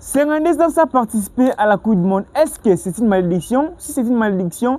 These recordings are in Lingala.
52 ans participer à la Coupe du Monde. Est-ce que c'est une malédiction? Si c'est une malédiction,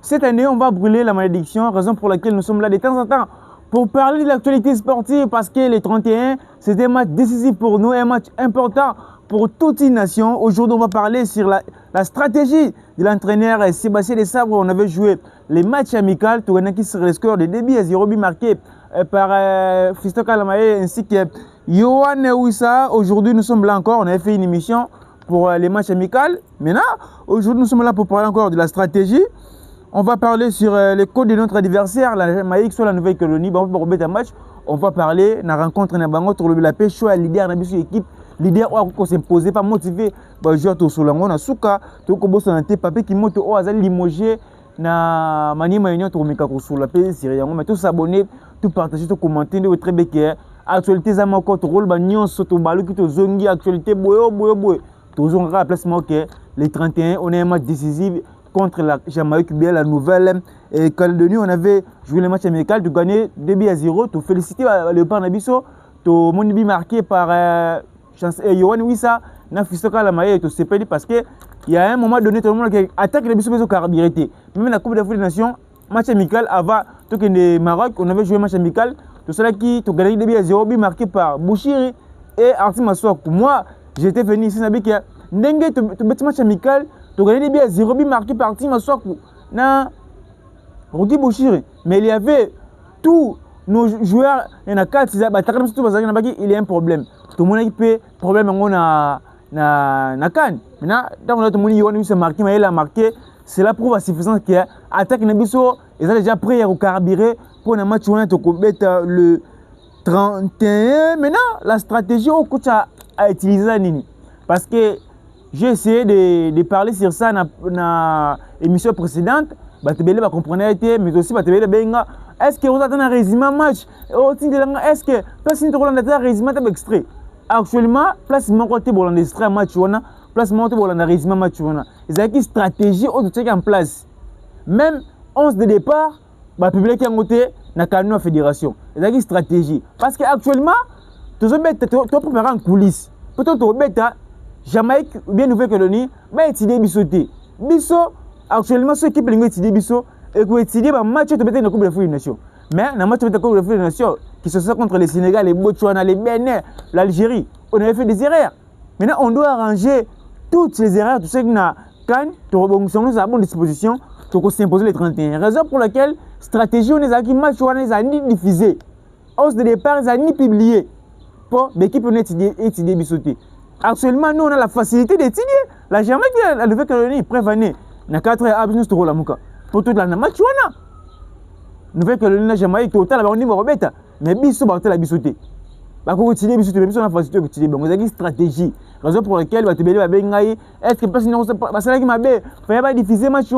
cette année, on va brûler la malédiction, raison pour laquelle nous sommes là de temps en temps pour parler de l'actualité sportive, parce que les 31, c'était un match décisif pour nous, un match important pour toute une nation. Aujourd'hui, on va parler sur la stratégie de l'entraîneur Sébastien Desabre. On avait joué les matchs amicaux, tout qui sur le score de 2-0 marqué par Fiston Kalamae ainsi que Yohan Wissa. Aujourd'hui, nous sommes là encore. On avait fait une émission pour les matchs amicaux. Maintenant, aujourd'hui, nous sommes là pour parler encore de la stratégie. On va parler sur les codes de notre adversaire, la Jamaïque, sur la Nouvelle-Calédonie. On va parler match. On va parler de la rencontre de la pêche, choix leader de l'équipe. Leader qui s'imposé, pas motivé. Joueur tout sur l'angon, na souka, tout comme ça, papier qui monte au hasard limogé. Na mani maïnion to meka ko sur la paix syrien mais tout s'abonner tout partager tout commenter de très bien actualité za moko to rôle ba nyonso to balu ki to zongi actualité boyo to zonga à placement que les 31 on a un match décisif contre la Jamaïque bien la nouvelle et Calédonie on avait joué le match amical de gagner 2-0 to féliciter le Parnabiso to monibi marqué par Yohan Wissa na Fiston Kalamae to CPD parce que il y a un moment donné tout le monde qui attaque les bisous carburité. Même la Coupe d'Afrique des Nations, match amical avant tout que Maroc, on avait joué match amical, tout cela qui tout gagné 2-0 marqué par Bouchiri et Arti Massouk. Moi, j'étais venu ici nabi que ndenge tout petit match amical, tout gagné 2-0 marqué par Arti Massouk na Ruki Bouchiri. Mais il y avait tous nos joueurs, il y en a 4, il y a un problème. Tout le monde a un problème na Cannes. Maintenant, dans le monde, il a marqué, mais il a marqué. Cela prouve à suffisance qu'il y a attaque Nabiso. Ils ont déjà prêt à carburer pour un match où on a le 31. Maintenant, la stratégie au coach a utilisé Nini. Parce que j'ai essayé de parler sur ça dans l'émission précédente. Batebele va comprendre, mais aussi Batebele Benga. Est-ce que vous attendez un résumé match? Est-ce que place une un résumé extrait? Actuellement, place mon côté pour l'enregistrer match place mon côté pour l'enregistrer match ils ont une stratégie autre en place. Même 11 de départ, bah public qui a monté na canon fédération. Ils ont une stratégie parce que actuellement, tu as préparé en coulisses. Peut-être tu bêta Jamaïque bien Nouvelle-Calédonie, bah étudier bisoté. Biso actuellement ceux qui peuvent étudier biso et que étudier bah match tu bêta dans la Coupe d'Afrique des Nations. Mais dans le match de la Coupe d'Afrique des Nations qui se sont contre les Sénégal, les Botswana, les Bénin, l'Algérie, on avait fait des erreurs. Maintenant, on doit arranger toutes ces erreurs, tout ce qui n'a qu'un, nous à bonne disposition, pour s'imposer les 31. Raison pour laquelle, stratégie, on a qui match, on a ni diffusé. Hausse de départ, on a ni publié. Pour l'équipe, on a étudié bisoté. Actuellement, nous, on a la facilité d'étudier. La Jamaïque, la Nouvelle-Calédonie, prévenue. On a 4 heures, nous sommes là, pour toute la match, on a. Nouvelle-Calédonie, la Jamaïque, total, on numéro bêta. Mais biso, on a la bisoté. Bah, quand on étudie bisoté, même si on a la facilité d'étudier, on a une stratégie. Raison pour laquelle va te béler, est-ce que parce que c'est là qui m'a dit, il pas diffuser match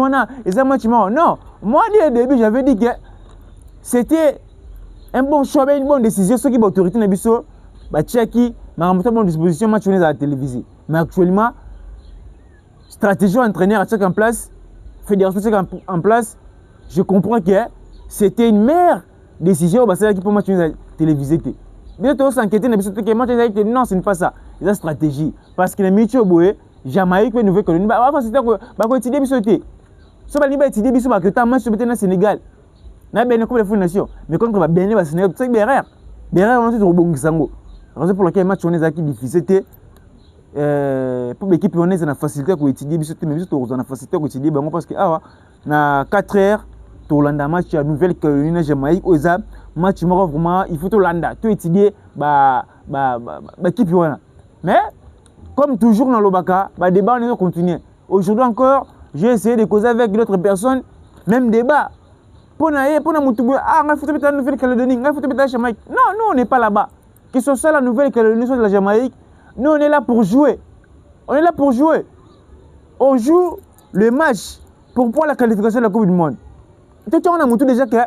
et ça match non. Moi dès le début j'avais dit que c'était un bon choix, une bonne décision. Ceux qui ont autorité dans biso, bah Tchaki, m'a remonté bonne disposition match à la télévision. Mais actuellement, stratégie entraîneur à en place, fédération en place, je comprends que c'était une meilleure décision. Bah c'est là qui pour match à la télévision. Bientôt s'inquiéter dans biso que match non, ce n'est pas ça. C'est une stratégie. Parce que les métiers boé, Jamaïque, les Nouvelle-Calédonie, bah c'était quoi? Bah quoi étudier bisoté. So bah liba étudier biso bah que ta match sur le Sénégal. Na bien comme les Coupe Nation. Mais quand on va bien le Sénégal, c'est derrière. Derrière on est au bon sango. Raison pour laquelle match on est qui difficile pour l'équipe on est dans la facilité pour étudier bisoté mais biso dans la facilité pour étudier bah parce que na 4 heures to landa match à Nouvelle-Calédonie Jamaïque aux match vraiment il faut to landa to étudier bah équipe on. Mais, comme toujours dans l'Obaka, le débat, on va continuer. Aujourd'hui encore, j'ai essayé de causer avec d'autres personnes, même débat. Pour nous, il faut la Nouvelle-Calédonie, il faut la Jamaïque. Non, nous, on n'est pas là-bas. Que ce soit la Nouvelle-Calédonie, soit la Jamaïque, nous, on est là pour jouer. On est là pour jouer. On joue le match pour prendre la qualification de la Coupe du Monde. Tout on a montré déjà que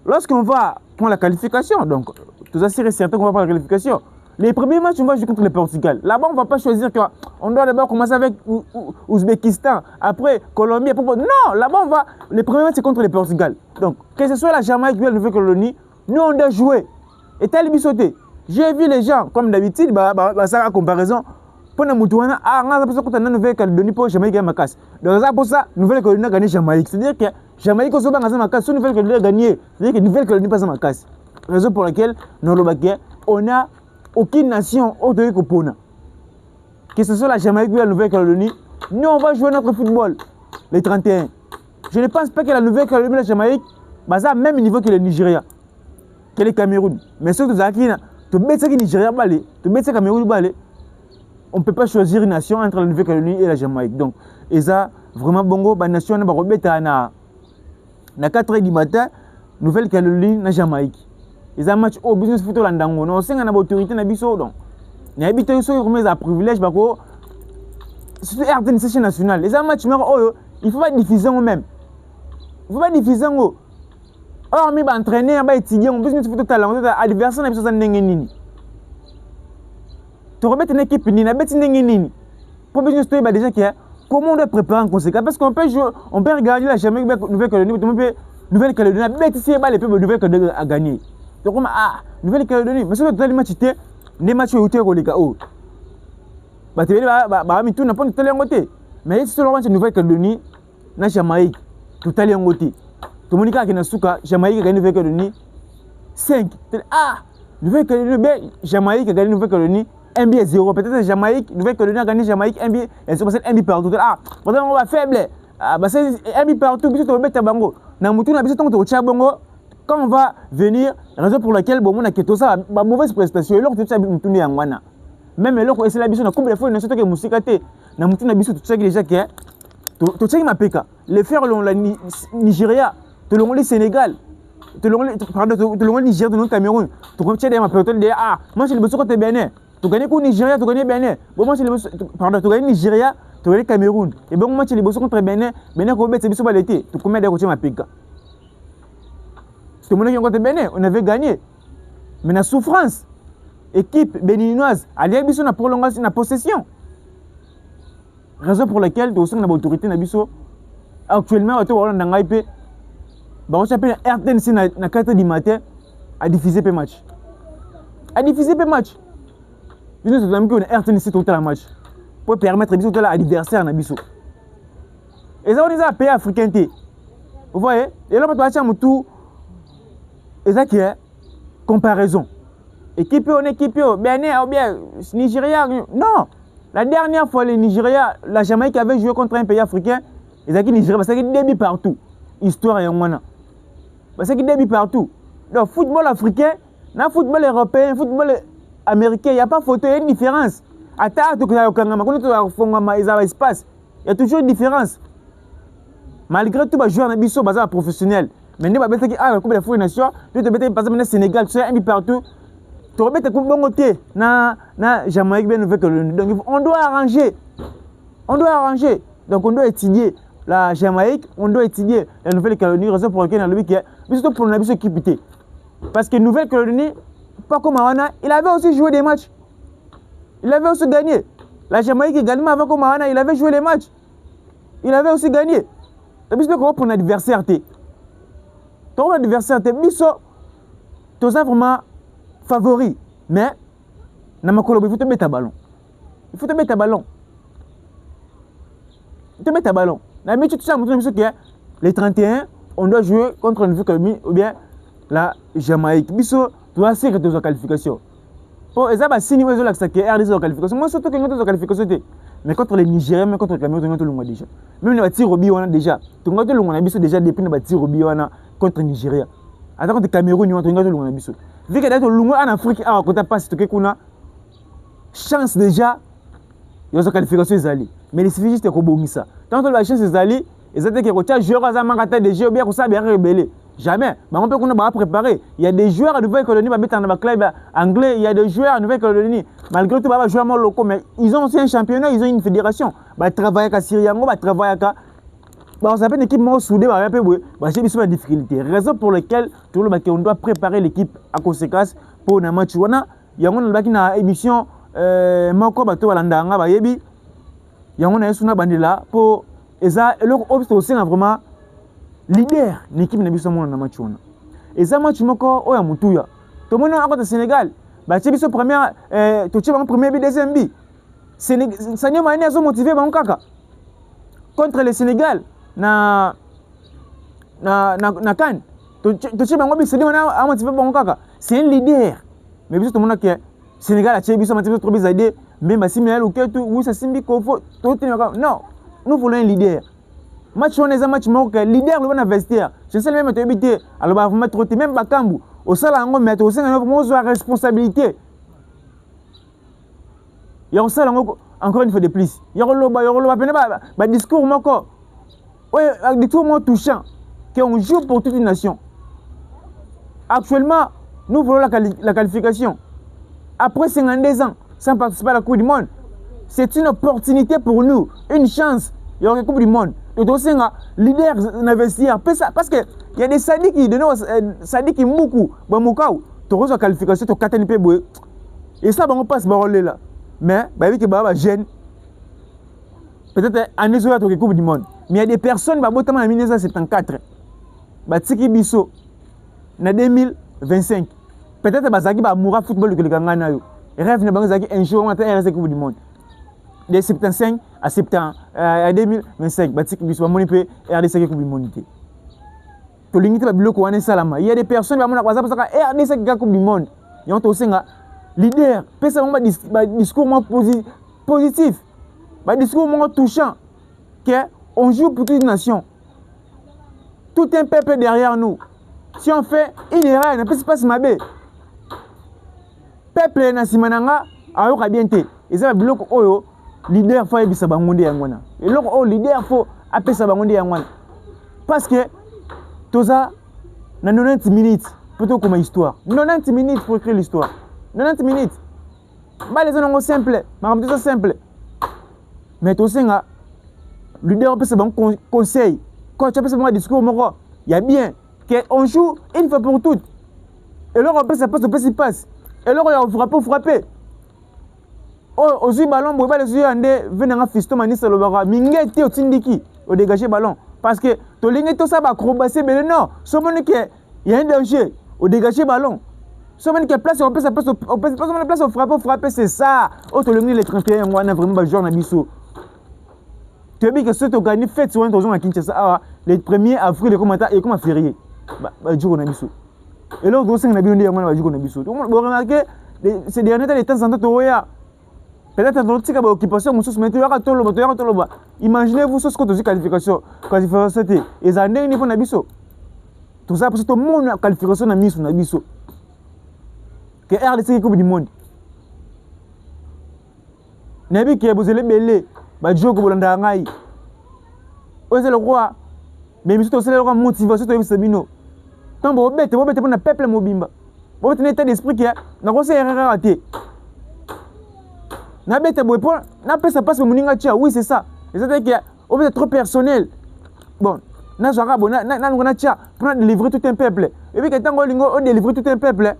lorsqu'on va prendre la qualification, donc, tout ça, c'est certain qu'on va prendre la qualification. Les premiers matchs, on va jouer contre le Portugal. Là-bas, on ne va pas choisir qu'on doit d'abord commencer avec Ouzbékistan, après Colombie. Non, là-bas, les premiers matchs, c'est contre le Portugal. Donc, que ce soit la Jamaïque ou la Nouvelle-Calédonie, nous, on doit jouer. Et tel bisoté. J'ai vu les gens, comme d'habitude, ça a comparaison. Pendant Moutouana, on a besoin de Nouvelle-Calédonie pour Jamaïque et Macas. Donc, ça pour ça, Nouvelle-Calédonie a gagné Jamaïque. C'est-à-dire que Jamaïque aussi a gagné Macas, Nouvelle-Calédonie a gagné. C'est-à-dire que Nouvelle-Calédonie passe à Macas. Raison pour laquelle, on n'a aucune nation autre que Pona. Que ce soit la Jamaïque ou la Nouvelle-Calédonie, nous on va jouer notre football, les 31. Je ne pense pas que la Nouvelle-Calédonie et la Jamaïque, ça même niveau que le Nigeria, que le Cameroun. Mais surtout, tu mets le Nigeria, tu mets le Cameroun, on ne peut pas choisir une nation entre la Nouvelle-Calédonie et la Jamaïque. Donc, et ça, vraiment, bongo, la nation, on va à 4 h du matin, Nouvelle-Calédonie, la Jamaïque. Et ça, match au business football en dango. On sait qu'on a l'autorité, on a biso. Donc, on a habité aussi, on a un privilège, c'est RTNC national. Et ça, match, il ne faut pas diffuser eux-mêmes. Il ne faut pas diffuser eux. Or, on va entraîner, on va étudier, on business football talent, adversaire, on a besoin de tu remets une équipe, pour business football, déjà, comment on doit préparer en conséquence? Parce qu'on peut jouer, on peut regarder la Jamaïque, Nouvelle-Calédonie, Nouvelle-Calédonie, les peuples Nouvelle-Calédonie à gagner. Donc, Nouvelle-Calédonie, mais c'est le match, les matchs où tu es au KO. Tu vas tout n'importe quel côté. Mais si tu as une Nouvelle-Calédonie, la Jamaïque, tout à l'heure côté. Tout le monde qui a souka, Jamaïque a gagné Nouvelle-Calédonie 5. Nouvelle-Calédonie, Jamaïque a gagné Nouvelle-Calédonie 1 billet 0. Peut-être Jamaïque, Nouvelle-Calédonie a gagné Jamaïque 1 billet. Elle se passe 1 billet partout. Maintenant on va faible. C'est 1 billet partout, puis tu vas mettre bango. Dans mon tour, on a besoin de bango. Quand on va venir, la raison pour laquelle on a quitté ça, ma mauvaise prestation, alors que tu as tourné en Wana. Même alors que c'est la biso, on a combien de fois, on a sauté que Moussikate, on a monté la biso, tout ça déjà qui est. Tu sais, ma PK. Les faire le Nigeria, tu l'as le Sénégal, tu l'as le Niger, tu l'as le Cameroun. Tu connais des ma PK, moi j'ai le besoin de Bénin. Tu connais quoi Nigeria, tu connais Bénin. Bon, moi j'ai le besoin, pardon, tu connais Nigeria, tu connais Cameroun. Et bon, moi j'ai le besoin contre Bénin, Bénin, qu'on met ses biso à l'été. Tu connais des côtés ma PK. Tout le monde qui a contre Bénin, on avait gagné. Mais la souffrance, équipe béninoise, il y a une prolongation, une possession. Raison pour laquelle, tu as une autorité, actuellement, on a IP, on s'appelle RTNC à 4 h du matin à diffuser le match. À diffuser le match. Nous avons mis RTNC tout le match pour permettre à l'adversaire. Et ça, on est à pays africain. Vous voyez? Et là, on va tout. Et ça qui est comparaison. Équipe on équipe, Bénin ou bien Nigeria. Non! La dernière fois, le Nigeria, la Jamaïque avait joué contre un pays africain. Et ça qui Nigeria, parce qu'il débute partout. Histoire et Yangwana. Parce qu'il débute partout. Donc, football africain, dans football européen, football américain, il n'y a pas photo, il y a une différence. À ta il y a toujours une différence. Malgré tout, les joueurs sont professionnels. Mais nous, on a Coupe des Nations, nous avons par exemple Sénégal, tu sais, un peu partout. Tu remets tes bon côté, na Jamaïque, bien Nouvelle-Calédonie. Donc, on doit arranger. On doit arranger. Donc, on doit étudier la Jamaïque, on doit étudier la Nouvelle-Calédonie, raison pour laquelle on a le week-end. Surtout pour nous équipé. Parce que Nouvelle-Calédonie, pas comme Mahana, il avait aussi joué des matchs. Il avait aussi gagné. La Jamaïque également, avant comme Mahana, il avait joué les matchs. Il avait aussi gagné. Donc, c'est pour un adversaire. Ton adversaire, Bisso, tu as vraiment favori. Mais, il faut te mettre à ballon. Il faut te mettre à ballon. Te mettre à ballon. Mais tu sais, les 31, on doit jouer contre une Nouvelle-Calédonie ou bien la Jamaïque. Bisso, tu as 6 qualifications. Pour ça, c'est niveau de la qualification. Moi, surtout que nous avons qualification. Mais contre les Nigériens, mais contre les Camerounais, nous avons déjà. Même les tirs au bio, on a déjà. Tu as déjà depuis les tirs au bio contre le Nigeria. Attends, contre le Cameroun, nous avons déjà. Vu que nous en Afrique, quand tu passes, tu as chance déjà. Il y a une qualification. Mais il suffit juste de faire ça. Tant que la chance est allée, et c'est que tu as joué à Zamangata des jeux, bien que ça bien rebellé. Jamais. Mais on peut qu'on a préparé. Il y a des joueurs à Nouvelle-Calédonie qui sont dans le club anglais. Il y a des joueurs à Nouvelle-Calédonie. Malgré tout, ils jouent à locaux. Mais ils ont aussi un championnat, ils ont une fédération. Ils travaillent avec Syriango, ils travaillent avec. On s'appelle une équipe soudée. C'est une difficulté. Raison pour laquelle on doit préparer l'équipe à conséquence pour un match. Il y a une émission. Mako Bato Walandanga, Bayebi. Il y a une bandila pour. Et ça, leur obstacle aussi, vraiment. Leader, l'équipe n'a pas besoin de match. Et ça, match, oh, ya Moutouya. Tout le monde a un Sénégal. Bah, tu as premier but, deuxième but. Sadio Mané a motivé bango kaka contre le Sénégal na CAN. Tu bango bi Sadio Mané a motivé bango kaka. C'est un leader. Mais biso tout le monde que Sénégal a motivé trop bizarre. Même si Milan ou que oui ça simbi kofo non, nous voulons un leader. Match on est un match le leader le vestiaire. Je sais même te habiter alors va mettre même bakambu au sala ngo mettre au sein de responsabilité. Il y a encore une fois de plus. Il y a discours moko. Ouais, discours touchant qu'on joue pour toute une nation. Actuellement, nous voulons la qualification. Après 52 ans, sans participer à la Coupe du Monde, c'est une opportunité pour nous, une chance. Il y aura la Coupe du Monde. Et aussi, leader d'investir. Parce qu'il y a des sadiques qui sadiques beaucoup. Tu reçois la qualification, tu as une. Et ça, on passe par là. Mais, il y a des jeunes. Peut-être en Israël, tu as la Coupe du Monde. Mais il y a des personnes, en 1974, Tiki Bisso, en 2025. Peut-être que tu vas mourir football de Gangana. Rêve de un jour, on va la Coupe du Monde. De 75 à 2025, Tiki Bisso, on va la Coupe du Monde. Il y a des personnes qui vont RDC la Coupe du Monde. Il y a aussi un leader, un discours positif, un discours touchant, qu'on joue pour toute une nation. Tout un peuple derrière nous. Si on fait une erreur, ne peut pas se maber. Peuple na simananga ayoka bien te. Eza biloko oyo leader faut ebisa bangonde yangwana. Eloko oyo leader faut apesa bangonde yangwana. Parce que toza na 90 minutes plutôt comme histoire. 90 minutes pour écrire l'histoire. 90 minutes. Bah les gens simple, mais c'est simple. Mais tu sais nga leader peut se bon conseil. Quand tu peux se bon discours moko, il y a bien que on joue une fois pour toutes. Et là on peut ça passe. Et là on frapper. Oh aussi ballon boba les yeux andé venanga fiston manisa lobara mingeti otindiki au dégager ballon parce que to lingi to ça ba acrobatie mais non, so mon que il y a un danger au dégager ballon. So mon que place on peut ça passe on peut pas place au frapper c'est ça. Oh to lingi les 31 on a vraiment ba joueur na biso. Tu as dit que ce to gagner fête sur un tour à Kinshasa le 1er avril et comment férié. Ba jour na biso. Et là on doit s'en bien dire on jour na biso. Vous remarquez ces derniers temps les temps en temps peut-être que notre occupation, imaginez-vous ce que vous avez qualification. Et ça n'est pas un tout ça parce que tout le monde a qualification na miso na biso. Que RDC Coupe du Monde. Nabi qui vous allez belé, ba jogo bolanda ngai. Oze le roi. Mais miso to c'est le roi motivation to bisabino. Tant bo bête pour na peuple mobimba. Bo tenir état d'esprit qui na ko c'est raté. Na bête boy pour na peut ça passe moninga tia oui c'est ça. C'est-à-dire que on est trop personnel. Bon, na jara bon na ngona tia pour délivrer tout un peuple. Et puis que tant on délivrer tout un peuple.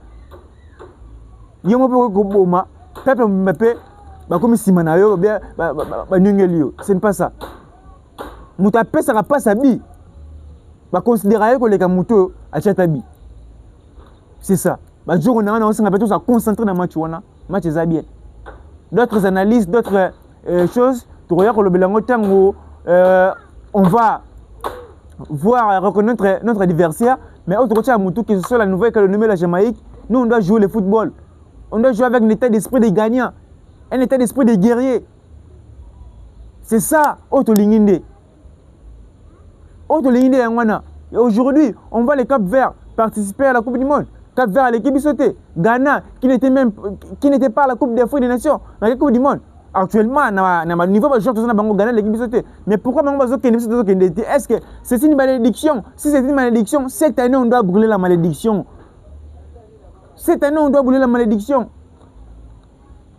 Yongo ko boma peuple m'appelle ba comme simana yo bien ba nyungelio. Ce n'est pas ça. Muta pe ça pas sa bi. Ba considérer que les kamuto a tia tabi. C'est ça. Ba jour on a tout ça concentrer dans match wana. Match ça bien. D'autres analyses, d'autres choses, tu regardes le Belango Tango, on va voir, reconnaître notre adversaire, mais autre côté à Moutou, que ce soit la nouvelle économie de la Jamaïque, nous on doit jouer le football. On doit jouer avec un état d'esprit des gagnants, un état d'esprit des guerriers. C'est ça, Auto Linginde. Auto Linginde Yangwana. Et aujourd'hui, on voit les Cap Verts participer à la Coupe du Monde. Cap Vert à l'équipe sauté. Ghana, qui n'était pas à la Coupe d'Afrique des Nations, dans la Coupe du Monde. Actuellement, à niveau de joueur, Ghana l'équipe sauté. Mais pourquoi est-ce que c'est une malédiction? Si c'est une malédiction, cette année, on doit brûler la malédiction. Cette année, on doit brûler la malédiction.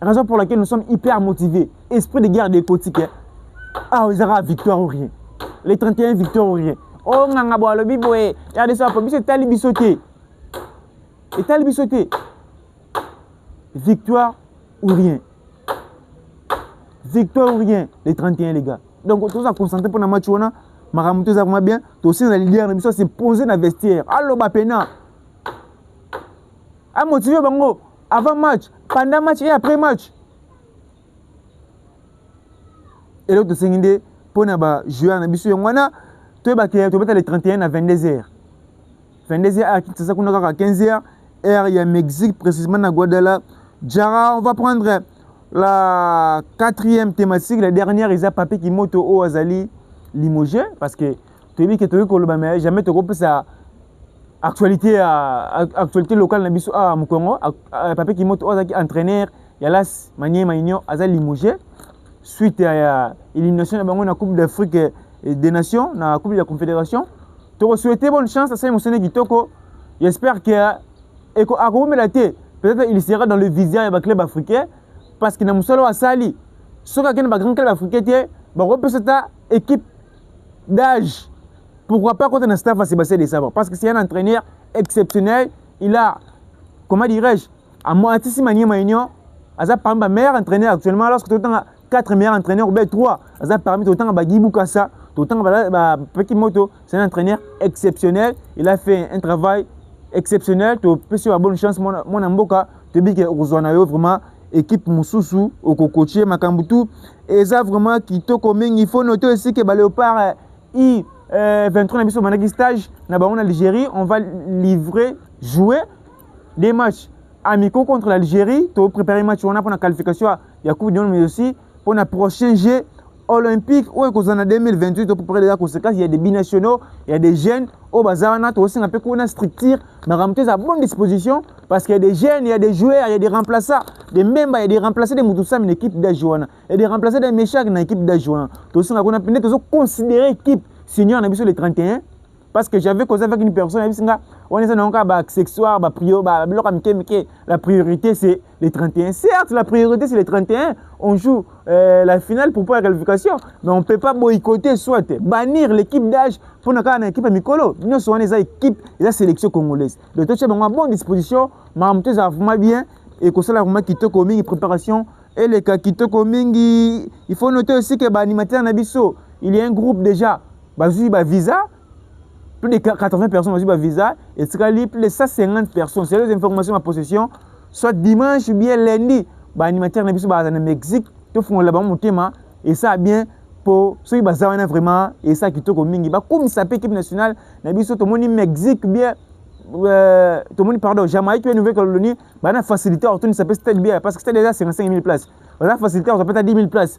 Raison pour laquelle nous sommes hyper motivés. Esprit de guerre des côtiques. Ah, ils auront victoire ou rien. Les 31 victoires ou rien. Oh, ngangabo, le biboé. Regardez ça, c'est talibi sauté. Et Talibi sauté. Victoire ou rien. Victoire ou rien. Les 31 les gars. Donc tout ça concentré pour le match. Maramuto ça va bien. Tout aussi dans l'idée de c'est poser dans le vestiaire. Allo Bapena. A motiver bango avant match, pendant match et après match. Et l'autre c'est pour na jouer na biso yongwana to ba ke to beta le 31 à 22h. 22h à Kinshasa kuna à 15h heure il y a Mexique précisément na Guadalajara. Jara, on va prendre la 4e thématique, la dernière ils a papier qui monte au Azali limogé parce que tu dis que tu veux jamais te repères sa actualité locale na biso à Mukongo papier qui monte au Azali entraîneur il y a là manier mainio Azali limogé suite à l'élimination de la Coupe d'Afrique des Nations, la Coupe de la Confédération. Tu as souhaité bonne chance à ça émotionné Kitoko. J'espère que peut-être il sera dans le visage du club africain parce qu'il n'a pas sali. Si il y a un grand club africain, il y a une équipe d'âge. Pourquoi pas quand on a un staff à Sébastien de savoir? Parce que c'est un entraîneur exceptionnel. Il a, comment dirais-je, à moitié si manier Maïnion, il a pas un meilleur entraîneur actuellement. Lorsque tu as 4 meilleurs entraîneurs ou bien 3, il a parmi tout le temps Bagui Boukassa, tout le temps Petit Moto, c'est un entraîneur exceptionnel. Il a fait un travail exceptionnel. Tu peux avoir bonne chance. Mon amboka, tu dis que vous vraiment équipe Moussoussou, au Kokotier, Makambutu. Et ça vraiment qui te commun. Il faut noter aussi que Léopard I23 na biso manaki stage na en Algérie, on va livrer, jouer des matchs amicaux contre l'Algérie. Tu préparer match on a pour la qualification à la Coupe du Monde mais aussi pour le prochain jeu olympique ou en 2028 pour préparer les conséquences. Il y a des binationaux, il y a des jeunes au bazar on a aussi un peu qu'on a structure mais ramener à bonne disposition parce qu'il y a des jeunes, il y a des joueurs, il y a des remplaçants, des membres, il y a des remplaçants de Moutoussa une équipe d'Ajoana, il y a des remplaçants de Méchac dans l'équipe d'Ajoana. Tout aussi on a peut-être considéré équipe senior on a vu sur les 31 parce que j'avais causé avec une personne on est dans un cas sexuel la priorité c'est les 31. Certes la priorité c'est les 31, on joue la finale pour la qualification mais on ne peut pas boycotter soit bannir l'équipe d'âge pour une équipe amicolo. Nous sommes des équipes et la sélection congolaise donc tu as une bonne disposition mais vraiment bien et que ça vraiment qui te commis préparation et les cas qui te commis il faut noter aussi que l'animateur Nabiso il y a un groupe déjà visa, plus de 80 personnes ont visa et plus de 150 personnes. C'est les informations en possession. Soit dimanche ou bien lundi, l'animateur n'a pas au Mexique, tout font là-bas mon thème et ça bien pour ceux qui ont vraiment et ça qui tourne mingi. Comme ça peut équipe nationale, n'a pas tout le monde Mexique bien tout le monde pardon Jamaïque une nouvelle colonie, na facilité à retourner ça peut stade bien parce que c'était déjà 55 000 places. La facilité on peut être 10 000 places.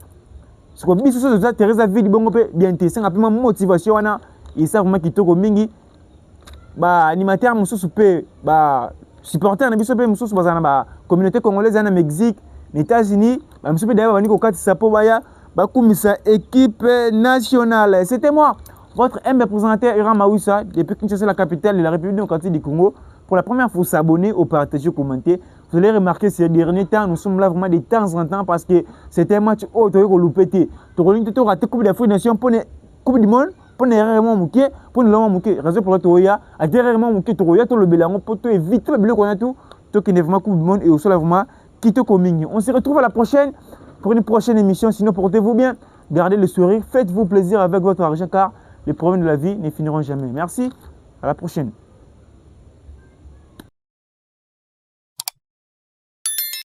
Ce que biso so za Teresa vie bon bien té c'est un peu motivation wana et ça vraiment qui toko mingi animateur mususu pe supporter na biso pe mususu bazana communauté congolaise na Mexique, les États-Unis mususu pe d'ailleurs bani ko katisa po baya kumisa équipe nationale. C'était moi votre humble présentateur Iran Maouissa depuis Kinshasa la capitale de la République démocratique du Congo. Pour la première fois, s'abonner, au partager, au commenter. Vous allez remarquer ces derniers temps, nous sommes là vraiment de temps en temps parce que c'était un match haut, tu as loupé. Tu as raté Coupe d'Afrique des Nations pour la Coupe du Monde, pour ne rien manquer, pour ne rien manquer. Raison pour la Toya, à derrière manquer Toya, tu le bélango, pour te éviter le bélango qu'on a tout, tu qui n'est vraiment Coupe du Monde et au sol vraiment qui te communique. On se retrouve à la prochaine pour une prochaine émission. Sinon, portez-vous bien, gardez le sourire, faites-vous plaisir avec votre argent car les problèmes de la vie ne finiront jamais. Merci, à la prochaine.